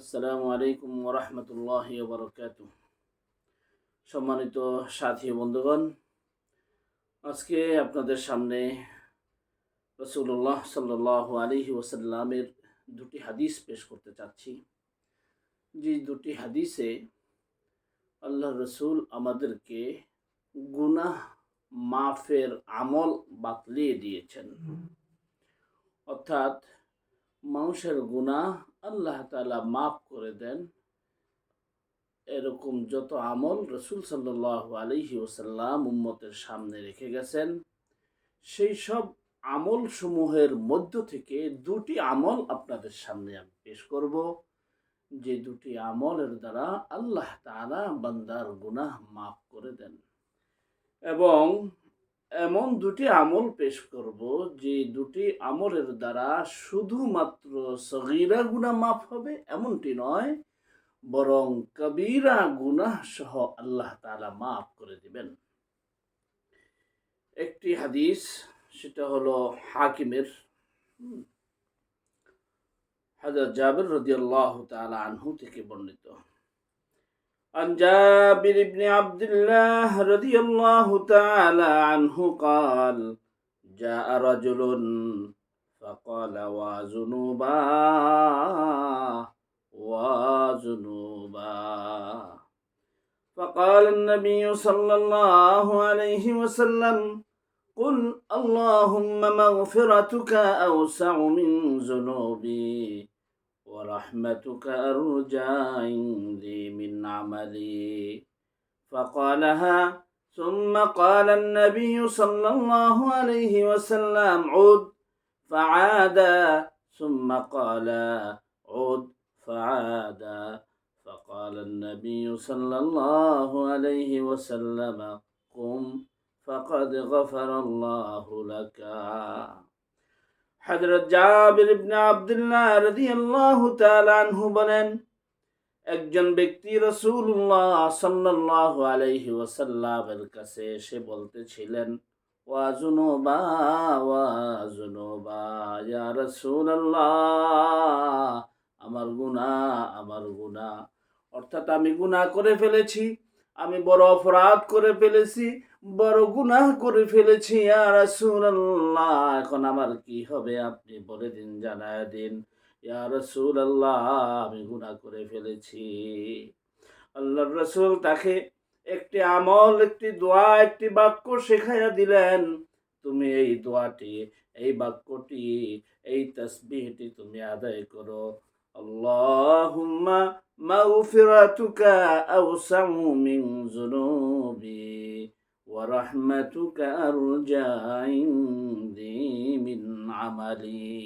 আসসালামু আলাইকুম ওরহমতুল্লাহি ওবরকাতুহ। সম্মানিত সাথী বন্ধুগণ, আজকে আপনাদের সামনে রাসূলুল্লাহ সাল্লাল্লাহু আলাইহি ওয়াসাল্লামের দুটি হাদিস পেশ করতে চাচ্ছি। যে দুটি হাদিসে আল্লাহ রসুল আমাদেরকে গুনাহ মাফের আমল বাতলিয়ে দিয়েছেন। অর্থাৎ মানুষের গুনাহ আল্লাহ তাআলা মাফ করে দেন, এরকম যত আমল রসুল সাল্লাল্লাহু আলাইহি ওয়াসাল্লাম উম্মতের সামনে রেখে গেছেন, সেই সব আমল সমূহের মধ্য থেকে দুটি আমল আপনাদের সামনে আমি পেশ করব, যে দুটি আমলের দ্বারা আল্লাহ তাআলা বান্দার গুনাহ মাফ করে দেন। এবং এমন দুটি আমল পেশ করব যে দুটি আমলের দ্বারা শুধুমাত্র সগীরা গুনাহ মাফ হবে এমনটি নয়, বরং কবিরা গুনাহ সহ আল্লাহ তাআলা মাফ করে দিবেন। একটি হাদিস, সেটা হলো হাকিমের, হযরত জাবির রাদিয়াল্লাহু তাআলা আনহু থেকে বর্ণিত। عن جابر بن عبد الله رضي الله تعالى عنه قال: جاء رجل فقال: وذنوبا وذنوبا. فقال النبي صلى الله عليه وسلم: قل اللهم مغفرتك أوسع من ذنوبي ورحمتك أرجى عندي من عملي. فقالها ثم قال النبي صلى الله عليه وسلم: عد. فعاد ثم قال: عد. فعاد. فقال النبي صلى الله عليه وسلم: قم فقد غفر الله لك. হযরত জাবির ইবনে আব্দুল্লাহ রাদিয়াল্লাহু তাআলা আনহু বলেন, একজন ব্যক্তি রাসূলুল্লাহ সাল্লাল্লাহু আলাইহি ওয়াসাল্লামের কাছে এসে বলতেছিলেন, ওয়া যুনুবা ওয়া যুনুবা, ইয়া রাসূলুল্লাহ, আমার গুনাহ, অর্থাৎ আমি গুনাহ করে ফেলেছি, আমি বড় অপরাধ করে ফেলেছি, বড় গুনাহ করে ফেলেছি ইয়া রাসূলুল্লাহ, এখন আমার কি হবে আপনি বলে দিন, জানায় দিন ইয়া রাসূলুল্লাহ, আমি গুনাহ করে ফেলেছি। আল্লাহর রাসূল তাকে একটি আমল, একটি দোয়া, একটি বাক্য শেখাইয়া দিলেন। তুমি এই দোয়াটি, এই বাক্যটি, এই তাসবিহটি তুমি আদায় করো। আল্লাহুম্মা মাগফিরাতুকা আওসাউ মিন যুনুবি ওয়া রাহমাতুকা আরজা ইনদি মিন আমালি।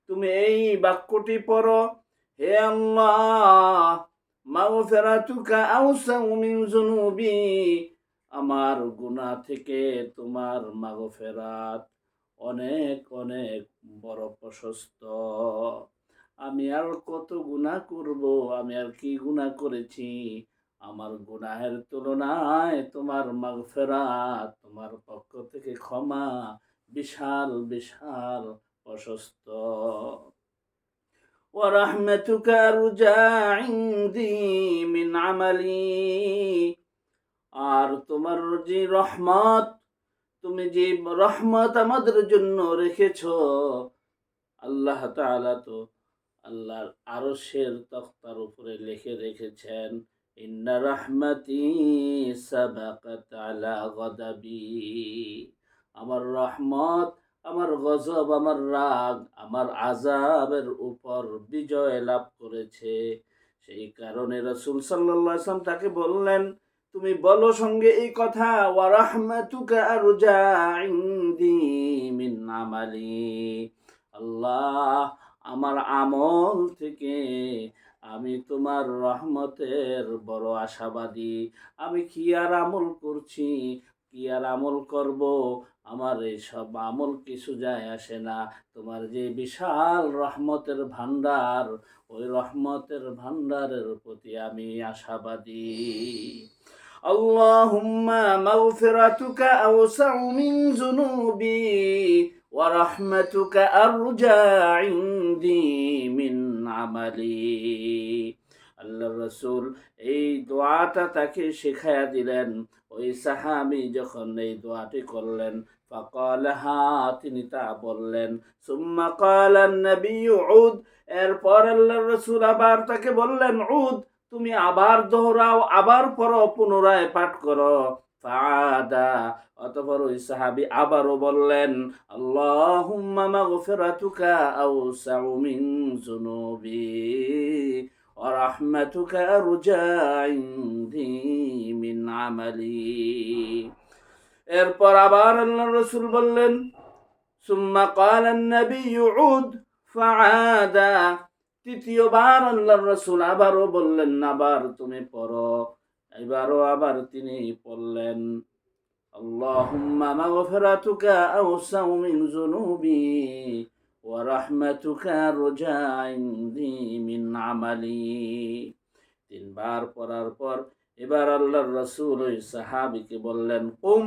তুমি এই বাক্যটি পড়ো, হে আল্লাহ, মাগফিরাতুকা আওসাউ মিন যুনুবি, আমার গুনাহ থেকে তোমার মাগফিরাত অনেক অনেক বড় প্রশস্ত। আমি আর কত গুনাহ করব, আমি আর কি গুনাহ করেছি, আমার গুনাহের তুলনায় তোমার মাগফিরাত, তোমার পক্ষ থেকে ক্ষমা বিশাল বিশাল প্রশস্ত। ওয়া রাহমাতুকা আরজা ইনদি মিন আমালি, আর তোমার যে রহমত, তুমি যে রহমত আমাদের জন্য রেখেছ, আল্লাহ তাআলা তো আল্লাহর আরশের তখতার উপরে লিখে রেখেছেন, ইন্না রাহমাতি সাবাকাত আলা গাদাবি, আমার রহমত, আমার গজব, আমার রাগ, আমার আযাবের উপর বিজয় লাভ করেছে। সেই কারণে রাসূল সাল্লাল্লাহু আলাইহি ওয়াসাল্লাম তাকে বললেন, তুমি বলো সঙ্গে এই কথা, ওয়া রাহমাতুকা আরজা ইনদি মিন আমালি, আল্লাহ, আমার আমল থেকে আমি তোমার রহমতের বড় আশাবাদী। আমি কি আর আমল করছি, কি আর আমল করব, আমার এইসব আমল কিছু যায় আসে না। তোমার যে বিশাল রহমতের ভান্ডার, ওই রহমতের ভান্ডারের প্রতি আমি আশাবাদী। আল্লাহুম্মা মাগফিরাতুকা আওসাউ মিন যুনুবি ورحمتك أرجى عندي من عملي। আল্লাহ রসুল এই দোয়াটা তাকে শেখায়া দিলেন। ওই সাহাবী যখন এই দোয়াটি করলেন, ফাকালাহা, তিনি তা বললেন। সুম্মা ক্বালা নবিয়্যু উদ, এরপর আল্লাহর রাসূল আবার তাকে বললেন, উদ, তুমি আবার দোহরাও, আবার পড়ো, পুনরায় পাঠ করো। ফাআদা, অতঃপর ওই সাহাবী আবারও বললেন, আল্লাহুম্মা মাগফিরাতুকা আওসাউ মিন যুনুবি ওয়া রাহমাতুকা আরজা ইনদি মিন আমালি। এরপর আবার আল্লাহর রাসূল বললেন, সুম্মা ক্বালা নবিয়্যু উদ ফাআদা, তৃতীয়বার আল্লাহর রাসূল আবারও বললেন, আবার তুমি পড়ো। এবারও আবার তিনি পড়লেন, আল্লাহুম্মা মাগফিরাতুকা আওসাউ মিন যুনুবি ওয়া রাহমাতুকা আরজা ইনদি মিন আমালি। তিনবার পড়ার পর এবার আল্লাহর রাসূল ওই সাহাবীকে বললেন, কুম,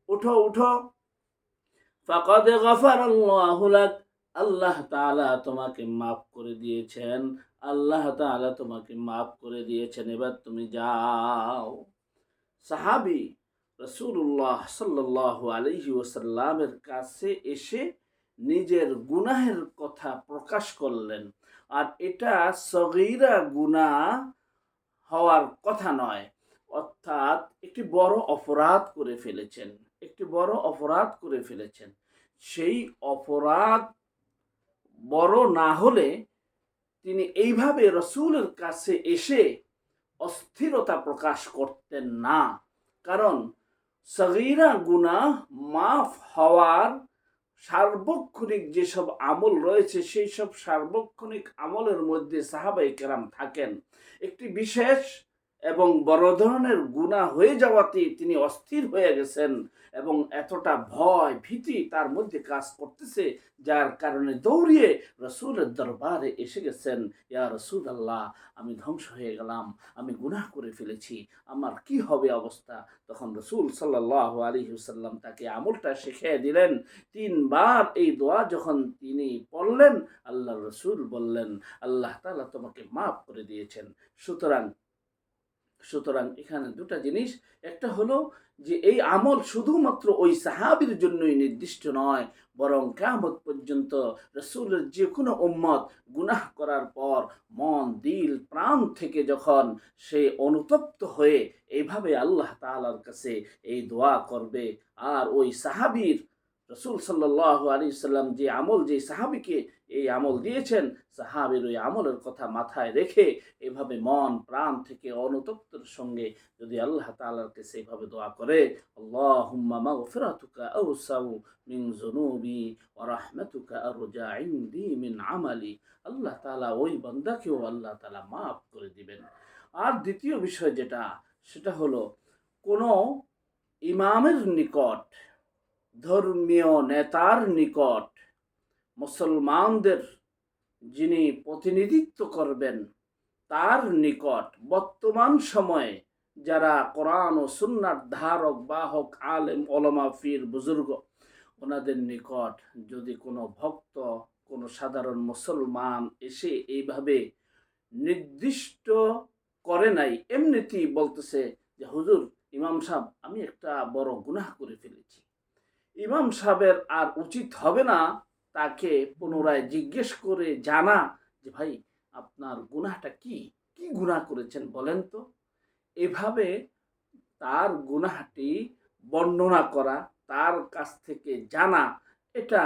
উঠো উঠো, ফাকাদ গফারাল্লাহু লাক, আল্লাহ তাআলা তোমাকে মাফ করে দিয়েছেন, আল্লাহ তাআলা তোমাকে মাফ করে দিয়েছেন, এবার তুমি যাও। সাহাবী রাসূলুল্লাহ সাল্লাল্লাহু আলাইহি ওয়াসাল্লামের কাছে এসে নিজের গুনাহের কথা প্রকাশ করলেন। আর এটা সগীরা গুনাহ হওয়ার কথা নয়, অর্থাৎ একটি বড় অপরাধ করে ফেলেছেন, একটি বড় অপরাধ করে ফেলেছেন। সেই অপরাধ বড় না হলে তিনি এইভাবে রসূলের কাছে এসে অস্থিরতা প্রকাশ করতেন না। কারণ সগীরা গুনাহ মাফ হওয়ার সার্বক্ষণিক যেসব আমল রয়েছে, সেই সব সার্বক্ষণিক আমলের মধ্যে সাহাবায়ে কেরাম থাকেন। একটি বিশেষ এবং বড় ধরনের গুনাহ হয়ে যাওয়াতে তিনি অস্থির হয়ে গেছেন এবং এতটা ভয় ভীতি তার মধ্যে কাজ করতেছে, যার কারণে দৌড়িয়ে রসূলের দরবারে এসে গেছেন। ইয়া রাসূলুল্লাহ, আমি ধ্বংস হয়ে গেলাম, আমি গুনাহ করে ফেলেছি, আমার কি হবে অবস্থা? তখন রসূল সাল্লাল্লাহু আলাইহি ওয়াসাল্লাম তাকে আমলটা শিখিয়ে দিলেন। তিনবার এই দোয়া যখন তিনি পড়লেন, আল্লাহ রসূল বললেন, আল্লাহ তাআলা তোমাকে মাফ করে দিয়েছেন। সুতরাং সুতরাং এখানে দুটা জিনিস, একটা হলো যে এই আমল শুধুমাত্র ওই সাহাবীর জন্যই নির্দিষ্ট নয়, বরং কিয়ামত পর্যন্ত রাসূলের যে কোনো উম্মত গুনাহ করার পর মন দিল প্রাণ থেকে যখন সে অনুতপ্ত হয়ে এইভাবে আল্লাহ তাআলার কাছে এই দোয়া করবে, আর ওই সাহাবীর রাসূল সাল্লাল্লাহু আলাইহি সাল্লাম যে আমল যে সাহাবীকে এই আমল দিয়েছেন, সাহাবীর ওই আমলের কথা মাথায় রেখে এভাবে মন প্রাণ থেকে অনুতপ্তের সঙ্গে যদি আল্লাহ তাআলার কাছে এইভাবে দোয়া করে, আল্লাহুম্মা মাগফিরাতুকা আওসাউ মিন যুনুবি ওয়া রাহমাতুকা আরজা ইনদি মিন আমালি, আল্লাহ তাআলা ওই বান্দাকেও আল্লাহ তাআলা মাফ করে দিবেন। আর দ্বিতীয় বিষয় যেটা, সেটা হলো কোনো ইমামের নিকট, ধর্মীয় নেতার নিকট, মুসলমানদের যিনি প্রতিনিধিত্ব করবেন তার নিকট বর্তমান সময়ে যারা কোরআন ও সুন্নাহর ধারক বাহক আলেম ওলামা পীর বুজুর্গ, ওনাদের নিকট যদি কোনো ভক্ত, কোনো সাধারণ মুসলমান এসে এইভাবে নির্দিষ্ট করে নাই, এমনিতেই বলতেছে যে হুজুর, ইমাম সাহেব, আমি একটা বড় গুনাহ করে ফেলেছি, ইমাম সাহেবের আর উচিত হবে না তাকে পুনরায় জিজ্ঞেস করে জানা যে ভাই, আপনার গুনাহটা কি, কি গুনাহ করেছেন বলেন তো। এভাবে তার গুনাহটি বর্ণনা করা, তার কাছ থেকে জানা, এটা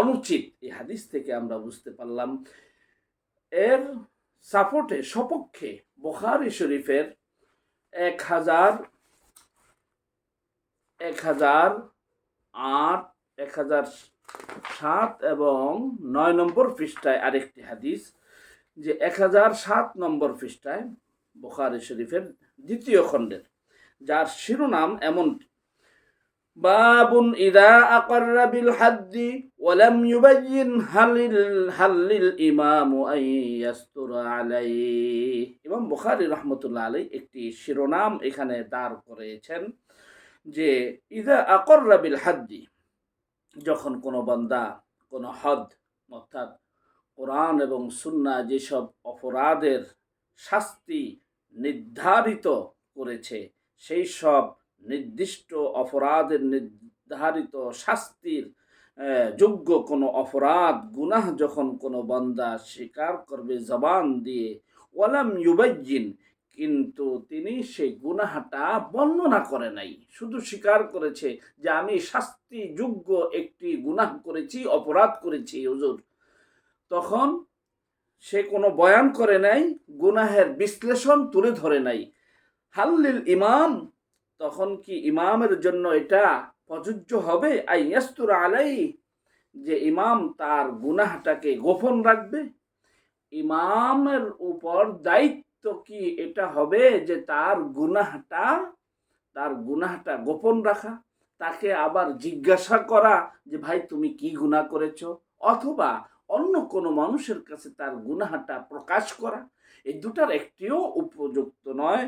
অনুচিত। এই হাদিস থেকে আমরা বুঝতে পারলাম। এর সাপোর্টে, সপক্ষে বুখারী শরীফের 1008, 1007 এবং 9 নম্বর পৃষ্ঠায় আরেকটি হাদিস, যে 1007 নম্বর পৃষ্ঠায় বুখারী শরীফের দ্বিতীয় খণ্ডের, যার শিরোনাম এমন, বাবুন ইযা আকাররা বিল হাদ্দি ওয়া লাম ইউবাইয়িন হালিল ইমামু আন ইয়াসতুরা আলাইহি। ইমাম বুখারী রাহমাতুল্লাহ আলাইহি একটি শিরোনাম এখানে দাঁড় করেছেন যে ইযা আকাররা বিল হাদ্দি, যখন কোনো বান্দা কোনো হদ অর্থাৎ কোরআন এবং সুন্নাহ যেসব অপরাধের শাস্তি নির্ধারিত করেছে, সেই সব নির্দিষ্ট অপরাধের নির্ধারিত শাস্তির যোগ্য কোনো অপরাধ গুনাহ যখন কোনো বান্দা স্বীকার করবে জবান দিয়ে, ওয়ালাম ইউবাইয়িন, কিন্তু তিনি সেই গুনাহটা বর্ণনা করে নাই, শুধু স্বীকার করেছে যে আমি শাস্তিযোগ্য একটি গুনাহ করেছি, অপরাধ করেছি হুজুর, তখন সে কোনো বয়ান করে নাই, গুনাহের বিশ্লেষণ তুলে ধরে নাই। হাল্লিল ইমাম, তখন কি ইমামের জন্য এটা প্রযোজ্য হবে আইয়াস্তুর আলাই, যে ইমাম তার গুনাহটাকে গোপন রাখবে? ইমামের উপর দায়িত্ব কি এটা হবে যে তার গুনাহটা গোপন রাখা, তাকে আবার জিজ্ঞাসা করা যে ভাই তুমি কি গুনাহ করেছো, অথবা অন্য কোনো মানুষের কাছে তার গুনাহটা প্রকাশ করা? এই দুটার একটিও উপযুক্ত নয়,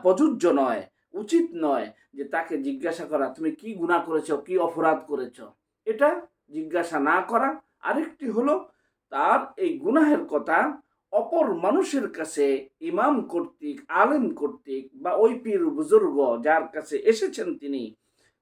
প্রযোজ্য নয়, উচিত নয় যে তাকে জিজ্ঞাসা করা তুমি কি গুনাহ করেছো, কি অপরাধ করেছো, এটা জিজ্ঞাসা না করা। আরেকটি হলো তার এই গুনাহের কথা অপর মানুষের কাছে ইমাম কর্তৃক, আলেম কর্তৃক বা ওই পীর বুজুর্গ যার কাছে এসেছেন তিনি,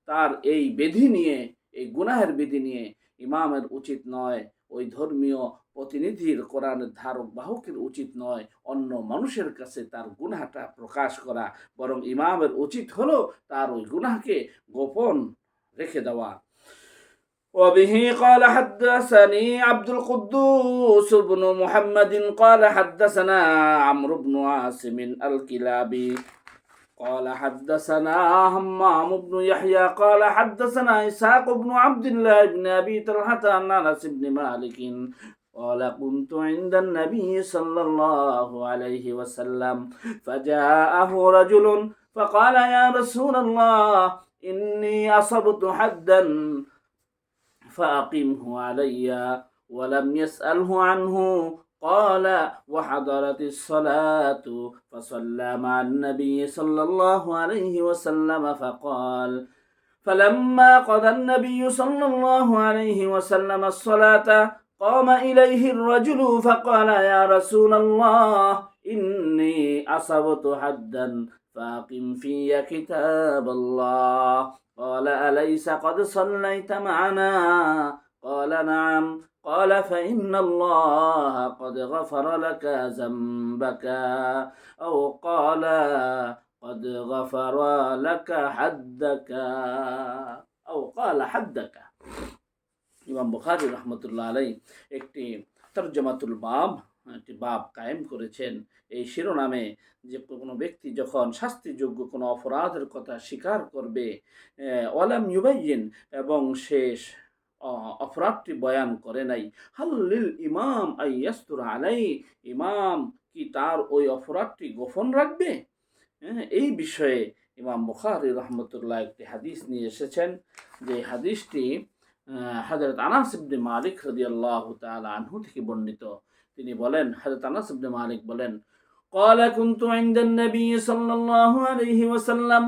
তার এই বিধি নিয়ে, এই গুনাহের বিধি নিয়ে ইমামের উচিত নয়, ওই ধর্মীয় প্রতিনিধির, কোরআনের ধারক বাহকের উচিত নয় অন্য মানুষের কাছে তার গুনাহটা প্রকাশ করা, বরং ইমামের উচিত হলো তার ওই গুনাহকে গোপন রেখে দেওয়া। وبه قال حدثني عبد القدوس بن محمد قال حدثنا عمرو بن عاصم الكلابي قال حدثنا همام بن يحيى قال حدثنا إسحاق بن عبد الله بن أبي طلحة عن أنس بن مالك قال كنت عند النبي صلى الله عليه وسلم فجاءه رجل فقال يا رسول الله إني أصبت حدا فأقمه علي، ولم يسأله عنه. قال وحضرت الصلاة فصلى مع النبي صلى الله عليه وسلم فقال فلما قضى النبي صلى الله عليه وسلم الصلاة قام إليه الرجل فقال يا رسول الله إني أصبت حدا فأقم في كتاب الله. قال أليس قد صليت معنا؟ قال نعم. قال فإن الله قد غفر لك ذنبك، أو قال قد غفر لك حدك، أو قال حدك. ইমাম বুখারী রহমতুল্লাহ আলাই একটি তরজমাতুল বাব, একটি বাব কায়েম করেছেন এই শিরোনামে, যে কোনো ব্যক্তি যখন শাস্তিযোগ্য কোনো অপরাধের কথা স্বীকার করবে, ওয়ালাম ইউবাইয়িন, এবং শেষ অপরাধটি বয়ান করে নাই, হাল্লিল ইমাম আইয়াস্তুর আলাই, ইমাম কি তার ওই অপরাধটি গোপন রাখবে? এই বিষয়ে ইমাম বুখারী রহমতুল্লাহ একটি হাদিস নিয়ে এসেছেন, যে হাদিসটি হযরত আনাস ইবনে মালিক রাদিয়াল্লাহু তাআলা আনহু থেকে বর্ণিত। তিনি বলেন, হযরত আনাস ইবনে মালিক বলেন, قال كنت عند النبي صلى الله عليه وسلم,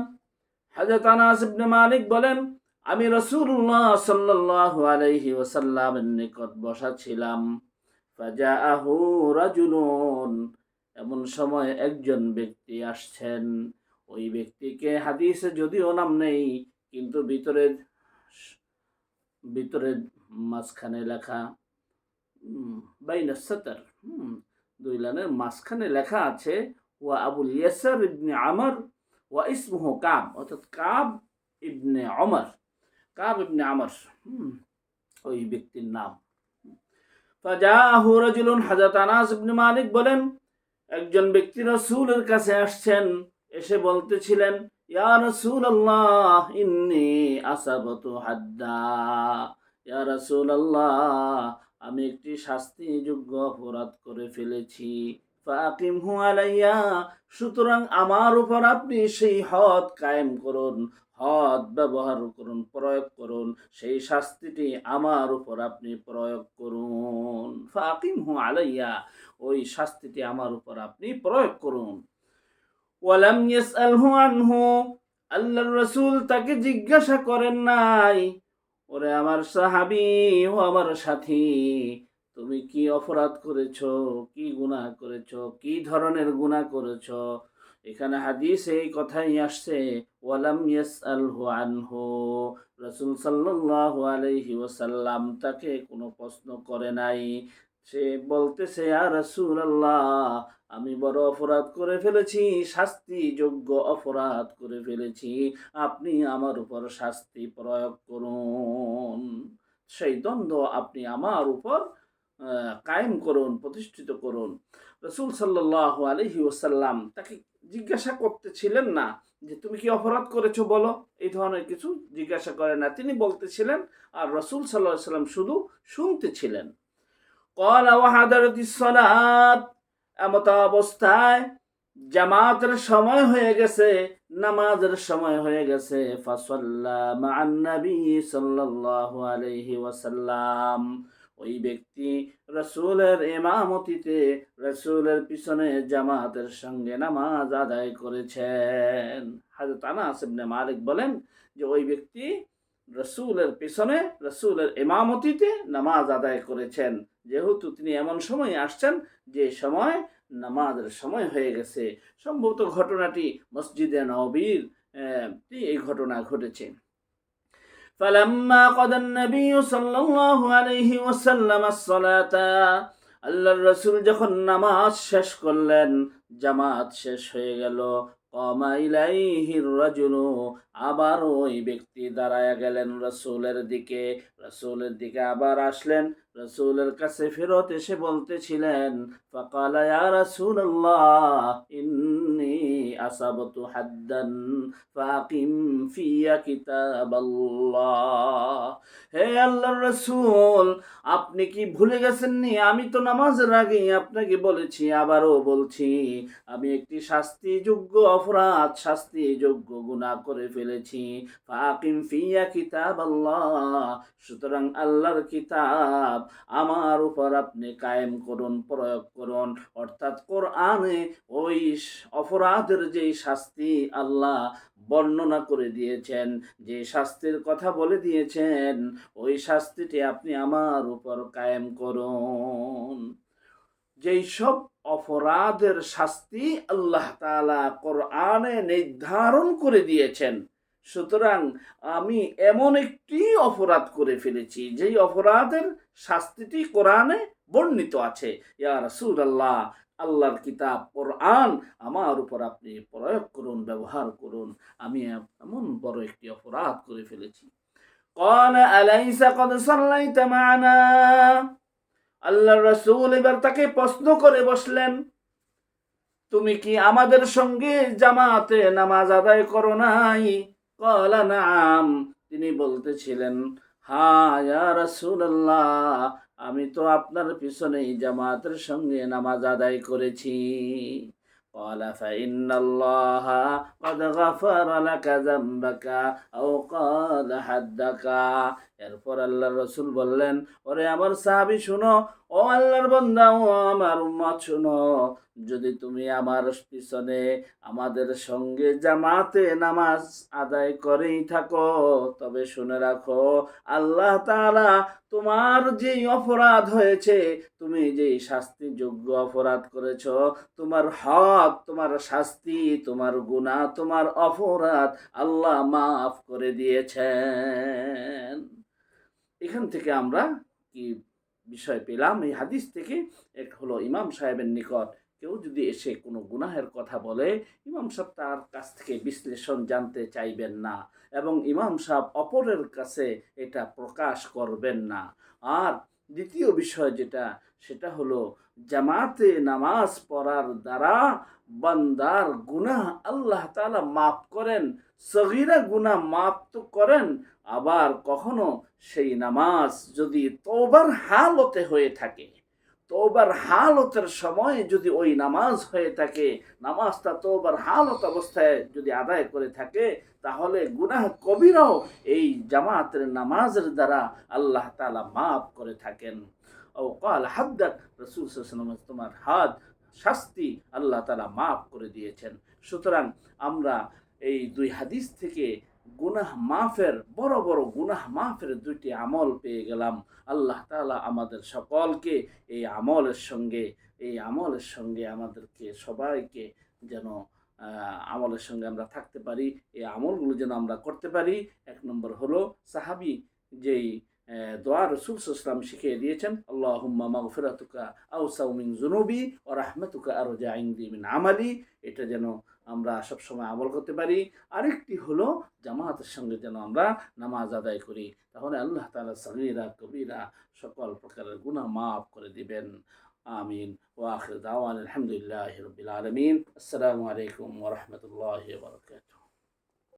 হযরত আনাস ইবনে মালিক বলেন আমি রাসূলুল্লাহ সাল্লাল্লাহু আলাইহি ওয়াসাল্লামের নিকট বসা ছিলাম। ফাজাআহু রাজুলুন, এমন সময় একজন ব্যক্তি আসছেন। ওই ব্যক্তিকে হাদিসে যদিও নাম নেই, কিন্তু ভিতরে মাঝখানে লেখা, বাইনা সাতার, দুই লাইনের মাঝখানে লেখা আছে ওয়া আবুল ইয়াসার ইবনে আমর ওয়া ইসমুহু কাব, অর্থাৎ কাব ইবনে ওমর, কাব ইবনে আমর ওই ব্যক্তির নাম। ফাজাআহু রাজুলুন, হযরত আনাস ইবনে মালিক বলেন একজন ব্যক্তি রাসূলের কাছে আসছেন, এসে বলতেছিলেন ইয়া রাসূলুল্লাহ ইন্নী আসাবতু হাদ্দা, ইয়া রাসূলুল্লাহ আমি একটি শাস্তিযোগ্য অপরাধ করে ফেলেছি। ফাকিমহু আলাইয়া, সুতরাং আমার উপর আপনি সেই হদ কায়েম করুন, হদ ব্যবহার করুন, প্রয়োগ করুন, সেই শাস্তিটি আমার উপর আপনি প্রয়োগ করুন। ফাকিমহু আলাইয়া, ওই শাস্তিটি আমার উপর আপনি প্রয়োগ করুন। ওয়ালাম ইয়াসআলহু আনহু, আল্লাহর রাসূল তাকে জিজ্ঞাসা করেন নাই, ওরে আমার সাহাবী ও আমার সাথী, তুমি কি অপরাধ করেছো, কি গুনাহ করেছো, কি ধরনের গুনাহ করেছো? এখানে হাদিসে এই কথাই আসছে, ওয়ালাম ইয়াসআলহু আনহু। রাসূল সাল্লাল্লাহু আলাইহি ওয়াসাল্লাম তাকে কোনো প্রশ্ন করে নাই। সে বলতেছে, ইয়া রাসূলুল্লাহ, আমি বড় অপরাধ করে ফেলেছি, শাস্তিযোগ্য অপরাধ করে ফেলেছি, আপনি আমার উপর শাস্তি প্রয়োগ করুন, সেই দ্বন্দ্ব আপনি আমার উপর কায়েম করুন, প্রতিষ্ঠিত করুন। রাসূল সাল্লাল্লাহু আলাইহি ওয়াসাল্লাম তাকে জিজ্ঞাসা করতেছিলেন না যে তুমি কি অপরাধ করেছো বলো, এই ধরনের কিছু জিজ্ঞাসা করে না, তিনি বলতেছিলেন আর রাসূল সাল্লাল্লাহু আলাইহি ওয়াসাল্লাম শুধু শুনতেছিলেন। ক্বালা ওয়া হাদারাতিস সালাত, এমত অবস্থায় জামাতের সময় হয়ে গেছে, নামাজের সময় হয়ে গেছে। ফাসাল্লা মা'আন নবী সাল্লাল্লাহু আলাইহি ওয়াসাল্লাম, ওই ব্যক্তি রাসূলের ইমামতিতে রাসূলের পিছনে জামাতের সঙ্গে নামাজ আদায় করেছেন। হযরত আনাস ইবনে মালিক বলেন যে ওই ব্যক্তি রাসূলের পিছনে রাসূলের ইমামতিতে নামাজ আদায় করেছেন, যেহেতু তিনি এমন সময় আসছেন যে সময় নামাজের সময় হয়ে গেছে। সম্ভবত ঘটনাটি মসজিদে নববীর এই ঘটনা ঘটেছে। ফালাম্মা কাদান নবী সাল্লাল্লাহু আলাইহি ওয়াসাল্লাম আস-সালাতা, আল্লাহর রাসূল যখন নামাজ শেষ করলেন, জামাত শেষ হয়ে গেল, ক্বামা ইলাইহির রাজুলু, আবার ওই ব্যক্তি দাঁড়ায়া গেলেন রাসূলের দিকে আবার আসলেন, রাসূলের কাছে ফেরত এসে বলতেছিলেন, ফাকালা ইয়া রাসূলুল্লাহ ইন্নী আসাবতু হাদ্দান ফাকিম ফিয়া কিতাবাল্লাহ। হে আল্লাহর রাসূল, আপনি কি ভুলে গেছেননি, আমি তো নামাজের আগেই আপনাকে বলেছি, আবারও বলছি, আমি একটি শাস্তিযোগ্য অপরাধ, শাস্তিযোগ্য গুনাহ করে ফেলেছি। ফাকিম ফিয়া কিতাবাল্লাহ, সুতরাং আল্লাহর কিতাব আমার উপর আপনি কায়েম করুন, প্রয়োগ করুন। অর্থাৎ কোরআনে ওই অপরাধের যেই শাস্তি আল্লাহ বর্ণনা করে দিয়েছেন, যে শাস্তির কথা বলে দিয়েছেন, ওই শাস্তিটি আপনি আমার উপর কায়েম করুন। যেই সব অপরাধের শাস্তি আল্লাহ তাআলা কোরআনে নির্ধারণ করে দিয়েছেন, সুতরাং আমি এমন একটি অপরাধ করে ফেলেছি যেই অপরাধের শাস্তিটি কোরআনে বর্ণিত আছে। ইয়া রাসূলুল্লাহ, আল্লাহর কিতাব কোরআন আমার উপর আপনি প্রয়োগ করুন, ব্যবহার করুন, আমি এমন বড় একটি অপরাধ করে ফেলেছি। ক্বালা আলাইসা ক্বাদ সাল্লাইতা মা'ানা, আল্লাহর রাসূল এবার তাকে প্রশ্ন করে বসলেন, তুমি কি আমাদের সঙ্গে জামাতে নামাজ আদায় করো নাই? ক্বালা না'আম, তিনি বলতেছিলেন, হ্যাঁ ইয়া রাসূলুল্লাহ, আমি তো আপনার পিছনেই জামাতের সঙ্গে নামাজ আদায় করেছি। ক্বালা ফাইন্নাল্লাহা ক্বাদ গাফারা লাকা যামবাকা আও ক্বালা হাদ্দাকা। এরপর আল্লাহর রাসূল বললেন, ওরে আমার সাহাবী শুনো, ও আল্লাহর বান্দা, ও আমার উম্মত শুনো, যদি তুমি আমার পিছনে আমাদের সঙ্গে জামাতে নামাজ আদায় করেই থাকো, তবে শুনে রাখো, আল্লাহ তাআলা তোমার যেই অপরাধ হয়েছে, তুমি যেই শাস্তিযোগ্য অপরাধ করেছো, তোমার হক, তোমার শাস্তি, তোমার গুনাহ, তোমার অপরাধ আল্লাহ মাফ করে দিয়েছেন। এখান থেকে আমরা কি বিষয় পেলাম এই হাদিস থেকে? এক হলো, ইমাম সাহেবের নিকট কেউ যদি এসে কোনো গুনাহের কথা বলে, ইমাম সাহেব তার কাছ থেকে বিশ্লেষণ জানতে চাইবেন না, এবং ইমাম সাহেব অপরের কাছে এটা প্রকাশ করবেন না। আর দ্বিতীয় বিষয় যেটা, সেটা হলো জামাতে নামাজ পড়ার দ্বারা বান্দার গুনাহ আল্লাহ তাআলা মাফ করেন, সগীরা গুনাহ মাফ তো করেন, আবার কখনো সেই নামাজ যদি তওবার হালতে হয়ে থাকে, তওবার হালতের সময় যদি ওই নামাজ হয়ে থাকে, নামাজটা তওবার হালত অবস্থায় যদি আদায় করে থাকে, তাহলে গুনাহ কবিরাও এই জামাতের নামাজের দ্বারা আল্লাহ তাআলা মাফ করে থাকেন। ও ক্বাল হাদ্দাক, রাসূল সাল্লাল্লাহু আলাইহি ওয়াসাল্লাম তোমার হাদ, শাস্তি আল্লাহ তাআলা মাফ করে দিয়েছেন। সুতরাং আমরা এই দুই হাদিস থেকে গুনাহ মাফের, বড় বড় গুনাহ মাফের ২টি আমল পেয়ে গেলাম। আল্লাহ তাআলা আমাদের সকলকে এই আমলের সঙ্গে আমাদেরকে সবাইকে যেন আমলের সঙ্গে আমরা থাকতে পারি। এই আমলগুলো যেন আমরা করতে পারি। ১ নম্বর হলো সাহাবী যেই দোয়া রাসূল সাল্লাল্লাহু আলাইহি ওয়াসাল্লাম শিখিয়ে দিয়েছেন, আল্লাহুম্মা মাগফিরাতুকা আওসাউ মিন যুনুবি ওয়া রাহমাতুকা আরজা ইনদি মিন আমালি। এটা যেন আমরা সবসময় আমল করতে পারি। আরেকটি হলো জামাতের সঙ্গে যেন আমরা নামাজ আদায় করি। তাহলে আল্লাহ তাআলা সগীরা কবিরা সকল প্রকারের গুনাহ মাফ করে দিবেন। আমিন। ওয়া আখির দাওয়ানা আলহামদুলিল্লাহি রাব্বিল আলামিন। আসসালামু আলাইকুম ওয়া রাহমাতুল্লাহি ওয়া বারাকাতুহু।